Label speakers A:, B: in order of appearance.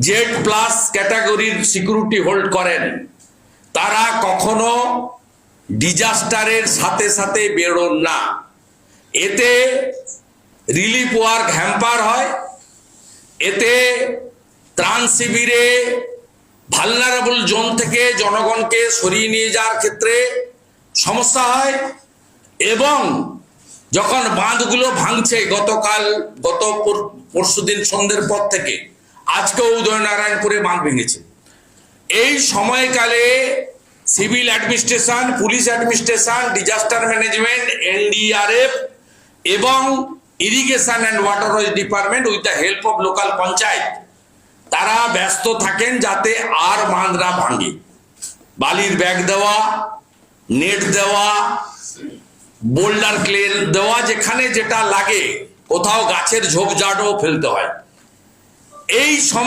A: Z plus ক্যাটাগরির security hold করেন, তারা কখনো ডিজাস্টারের সাথে সাথে বেরোন না। এতে রিলিফ ওয়ার্ক হ্যাম্পার হয়, এতে ত্রাণ শিবিরে ভালনারেবল জোন থেকে জনগণকে সরিয়ে নিয়ে যাওয়ার ক্ষেত্রে সমস্যা হয়, এবং যখন বাঁধগুলো ভাঙছে গত পরশুদিন সন্ধ্যের পর থেকে আজকেও উদয়নারায়ণপুরে বাঁধ ভেঙেছে, এই সময়কালে civil administration, police administration, disaster management, NDRF এবং irrigation and waterways department with the help of local panchayat তারা ব্যস্ত থাকেন যাতে আর বাঁধ না ভাঙে। বালির ব্যাগ দেওয়া, নেট দেওয়া, বোল্ডার ক্লে দেওয়া, যেখানে যেটা লাগে, কোথাও গাছের ঝোপঝাড়ও ফেলতে হয়। এই